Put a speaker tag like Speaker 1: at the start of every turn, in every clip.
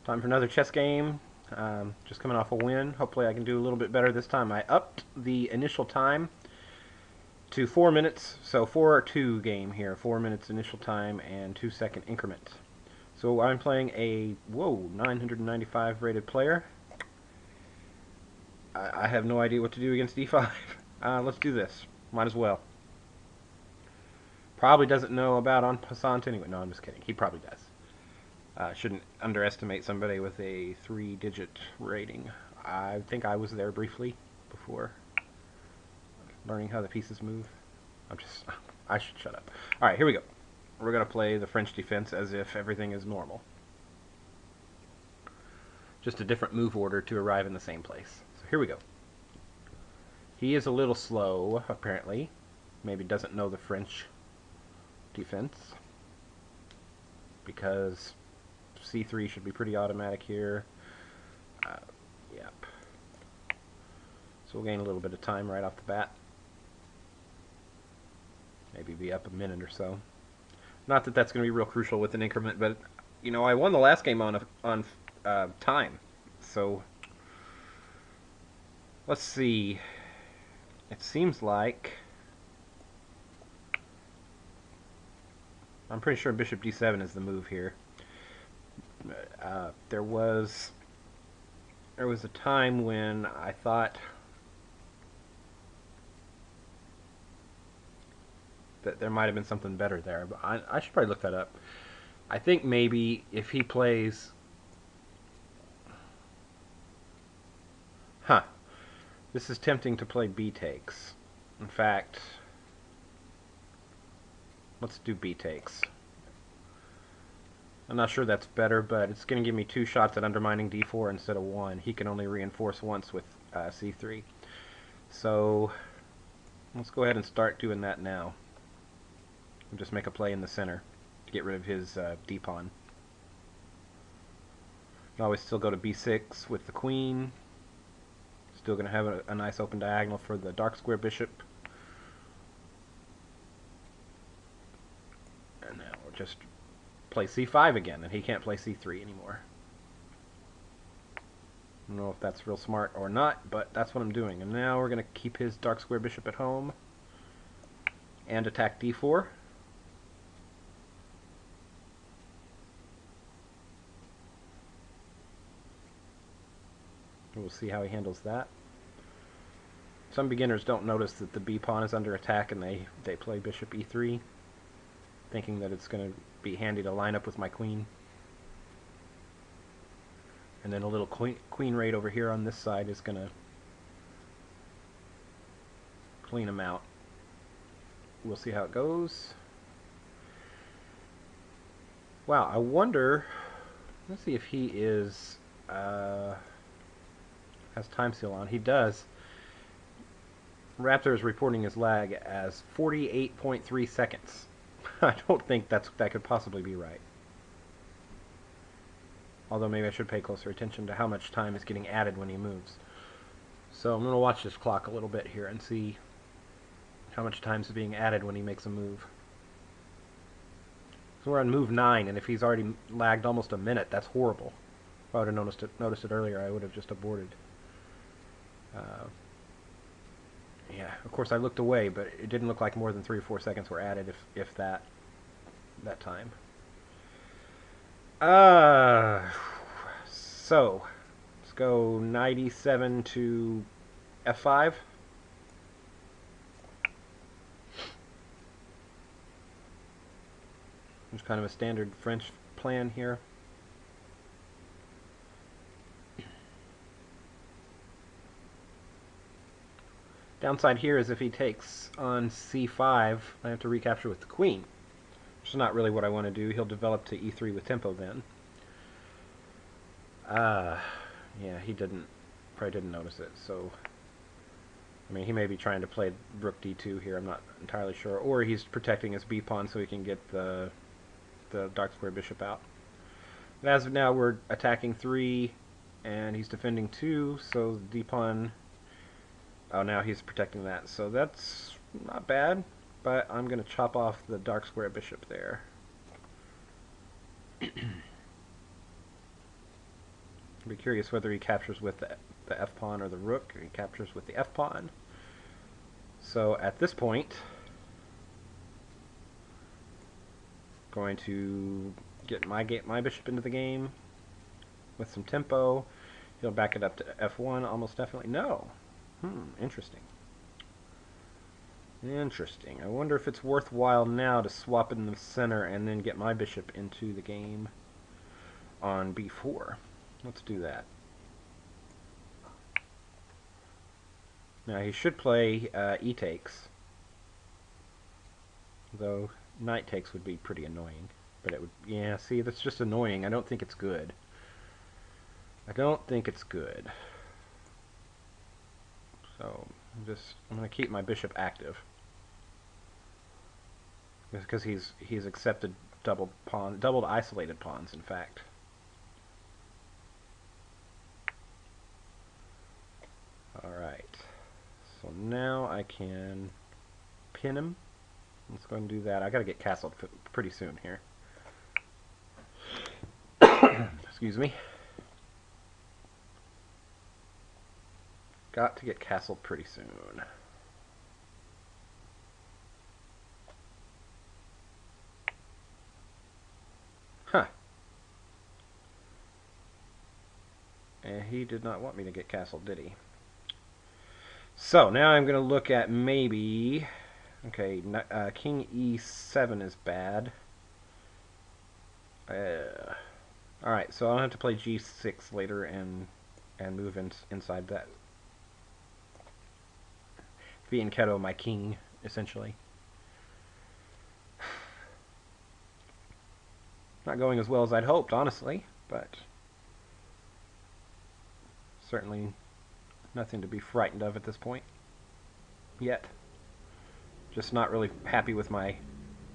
Speaker 1: Time for another chess game. Just coming off a win. Hopefully I can do a little bit better this time. I upped the initial time to 4 minutes. So 4-2 game here. 4 minutes initial time and 2-second increment. So I'm playing a, 995 rated player. I have no idea what to do against d5. Let's do this. Might as well. Probably doesn't know about en passant anyway. No, I'm just kidding. He probably does. Shouldn't underestimate somebody with a 3-digit rating. I think I was there briefly before learning how the pieces move. I should shut up. Alright, here we go. We're going to play the French defense as if everything is normal. Just a different move order to arrive in the same place. So here we go. He is a little slow, apparently. Maybe doesn't know the French defense. Because c3 should be pretty automatic here. Yep. So we'll gain a little bit of time right off the bat. Maybe be up a minute or so. Not that that's going to be real crucial with an increment, but you know, I won the last game on time. So let's see. It seems like I'm pretty sure bishop d7 is the move here. There was a time when I thought that there might have been something better there, but I should probably look that up. I think maybe if he plays... This is tempting to play b takes. In fact, let's do b takes. I'm not sure that's better, but it's going to give me 2 shots at undermining d4 instead of 1. He can only reinforce once with c3. So let's go ahead and start doing that now. We'll just make a play in the center to get rid of his d-pawn. Can always still go to b6 with the queen. Still going to have a nice open diagonal for the dark square bishop. And now we'll just play c5 again, and he can't play c3 anymore. I don't know if that's real smart or not, but that's what I'm doing. And now we're going to keep his dark square bishop at home and attack d4. We'll see how he handles that. Some beginners don't notice that the b-pawn is under attack and they play bishop e3, thinking that it's going to be handy to line up with my queen. And then a little queen raid over here on this side is going to clean him out. We'll see how it goes. Wow, I wonder... Let's see if he is... has time seal on. He does. Raptor is reporting his lag as 48.3 seconds. I don't think that could possibly be right. Although maybe I should pay closer attention to how much time is getting added when he moves. So I'm going to watch this clock a little bit here and see how much time is being added when he makes a move. So we're on move 9, and if he's already lagged almost a minute, that's horrible. If I would have noticed it earlier, I would have just aborted. Yeah, of course I looked away, but it didn't look like more than 3 or 4 seconds were added, if that time. So let's go 97 to f5. There's kind of a standard French plan here. Downside here is if he takes on c5, I have to recapture with the queen, which is not really what I want to do. He'll develop to e3 with tempo then. Yeah, he probably didn't notice it. So, I mean, he may be trying to play rook d2 here. I'm not entirely sure. Or he's protecting his b-pawn so he can get the dark square bishop out. But as of now, we're attacking 3, and he's defending 2, so the d-pawn... Oh, now he's protecting that, so that's not bad, but I'm going to chop off the dark square bishop there. I'd be curious whether he captures with the f-pawn or the rook, or he captures with the f-pawn. So at this point, going to get my bishop into the game with some tempo. He'll back it up to f1 almost definitely. No. Interesting. Interesting. I wonder if it's worthwhile now to swap in the center and then get my bishop into the game on b4. Let's do that. Now he should play e takes, though knight takes would be pretty annoying. But it would, yeah, see, that's just annoying. I don't think it's good. I don't think it's good. So I'm going to keep my bishop active because he's accepted doubled isolated pawns, in fact. All right. So now I can pin him. Let's go and do that. I got to get castled pretty soon here. Excuse me. Got to get castled pretty soon. Huh. And he did not want me to get castled, did he? So now I'm going to look at maybe... Okay, king e7 is bad. Alright, so I'll have to play g6 later and move inside that. Fianchetto my king, essentially. Not going as well as I'd hoped, honestly, but certainly nothing to be frightened of at this point yet. Just not really happy with my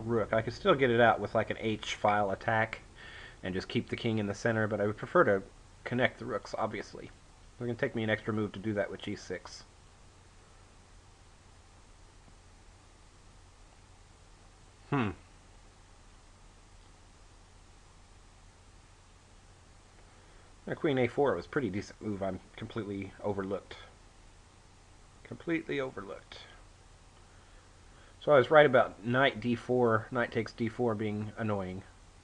Speaker 1: rook. I could still get it out with like an H-file attack and just keep the king in the center, but I would prefer to connect the rooks, obviously. It's going to take me an extra move to do that with g6. Queen a4 was a pretty decent move. I'm completely overlooked. Completely overlooked. So I was right about knight d4, knight takes d4 being annoying.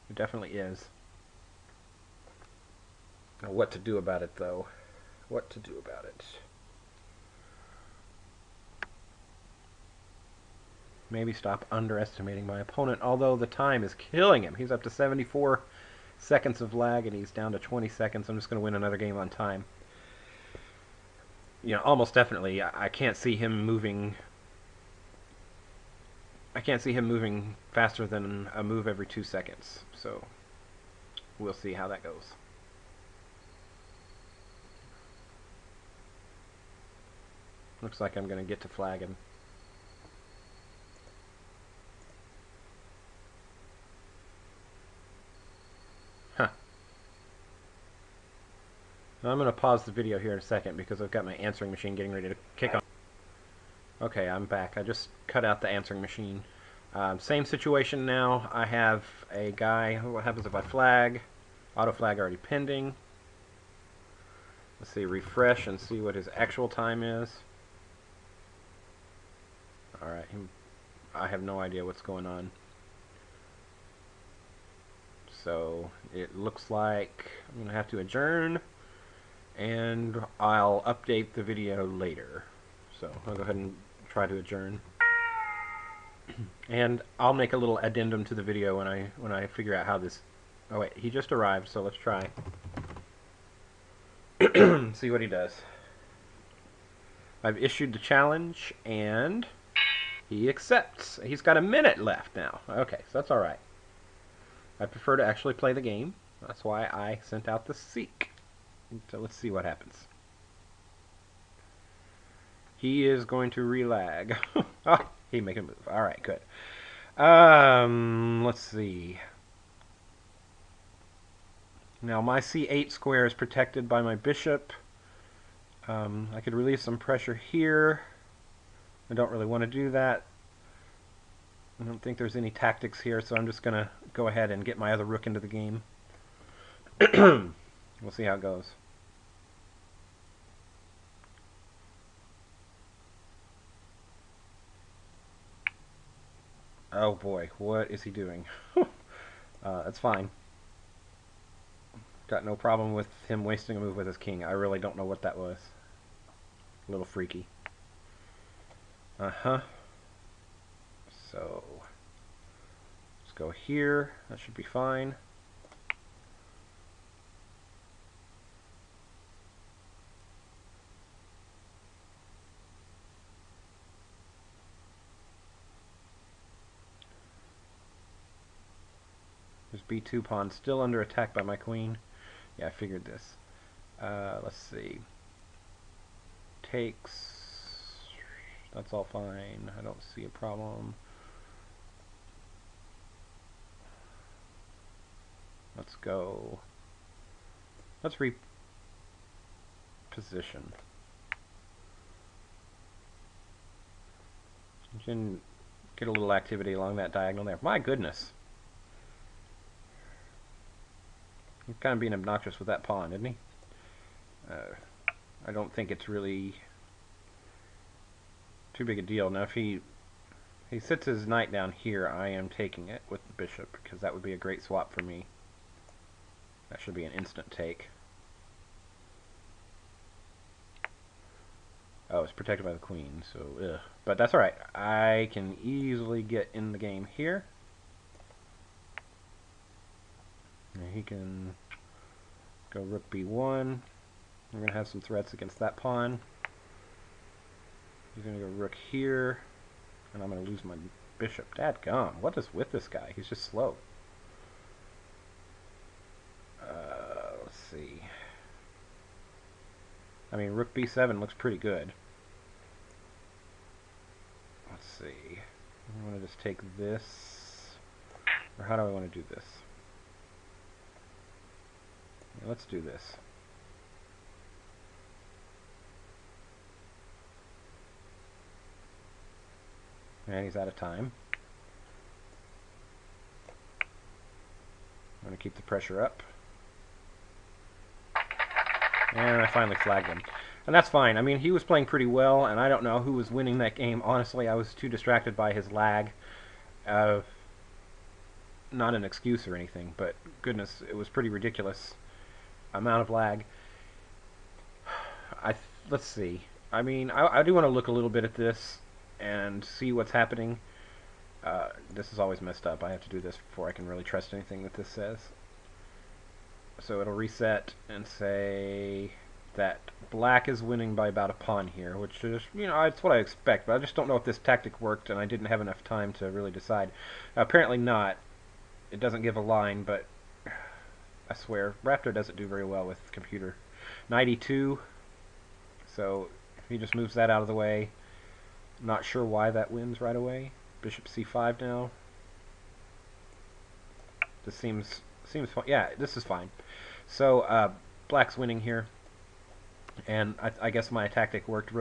Speaker 1: It definitely is. Now what to do about it, though? What to do about it? Maybe stop underestimating my opponent, although the time is killing him. He's up to 74 seconds of lag, and he's down to 20 seconds. I'm just going to win another game on time. You know, almost definitely, I can't see him moving... I can't see him moving faster than a move every 2 seconds, so we'll see how that goes. Looks like I'm going to get to flag him. Huh. Now I'm going to pause the video here in a second because I've got my answering machine getting ready to kick on. Okay, I'm back. I just cut out the answering machine. Same situation now. I have a guy. What happens if I flag? Auto flag already pending. Let's see, refresh and see what his actual time is. Alright, I have no idea what's going on. So it looks like I'm going to have to adjourn, and I'll update the video later. So I'll go ahead and try to adjourn. And I'll make a little addendum to the video when I figure out how this... Oh wait, he just arrived, so let's try. See what he does. I've issued the challenge, and he accepts. He's got a minute left now. Okay, so that's alright. I prefer to actually play the game. That's why I sent out the seek. So let's see what happens. He is going to relag. Oh, he made a move. Alright, good. Let's see. Now my c8 square is protected by my bishop. I could relieve some pressure here. I don't really want to do that. I don't think there's any tactics here, so I'm just going to go ahead and get my other rook into the game. We'll see how it goes. Oh boy, what is he doing? That's fine. Got no problem with him wasting a move with his king. I really don't know what that was. A little freaky. Uh-huh. So, let's go here. That should be fine. There's b2 pawn still under attack by my queen. Yeah, I figured this. Let's see. Takes. That's all fine. I don't see a problem. Let's go. Let's reposition. You can get a little activity along that diagonal there. My goodness. He's kind of being obnoxious with that pawn, isn't he? I don't think it's really too big a deal. Now, if he sits his knight down here, I am taking it with the bishop, because that would be a great swap for me. That should be an instant take. Oh, it's protected by the queen, so ugh. But that's alright. I can easily get in the game here. And he can go rook b1. We're going to have some threats against that pawn. He's going to go rook here. And I'm going to lose my bishop. Dadgum, what is with this guy? He's just slow. Let's see. I mean, rook b7 looks pretty good. Let's see. I want to just take this. Or how do I want to do this? Yeah, let's do this. And he's out of time. I'm going to keep the pressure up. And I finally flagged him. And that's fine. I mean, he was playing pretty well, and I don't know who was winning that game. Honestly, I was too distracted by his lag. Not an excuse or anything, but goodness, it was pretty ridiculous amount of lag. Let's see. I mean, I do want to look a little bit at this and see what's happening. This is always messed up. I have to do this before I can really trust anything that this says. So it'll reset and say that black is winning by about a pawn here, which is, you know, it's what I expect, but I just don't know if this tactic worked, and I didn't have enough time to really decide. Apparently not. It doesn't give a line, but I swear, Raptor doesn't do very well with computer. Knight e2, so if he just moves that out of the way, not sure why that wins right away. Bishop c5 now. This seems fine. Yeah, this is fine. So black's winning here, and I guess my tactic worked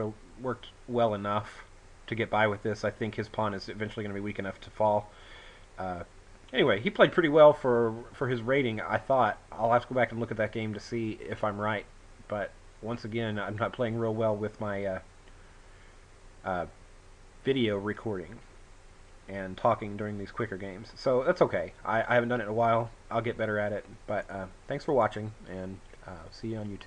Speaker 1: well enough to get by with this. I think his pawn is eventually going to be weak enough to fall. Anyway, he played pretty well for his rating, I thought. I'll have to go back and look at that game to see if I'm right. But once again, I'm not playing real well with my video recording and talking during these quicker games. So that's okay. I haven't done it in a while. I'll get better at it. But thanks for watching, and see you on YouTube.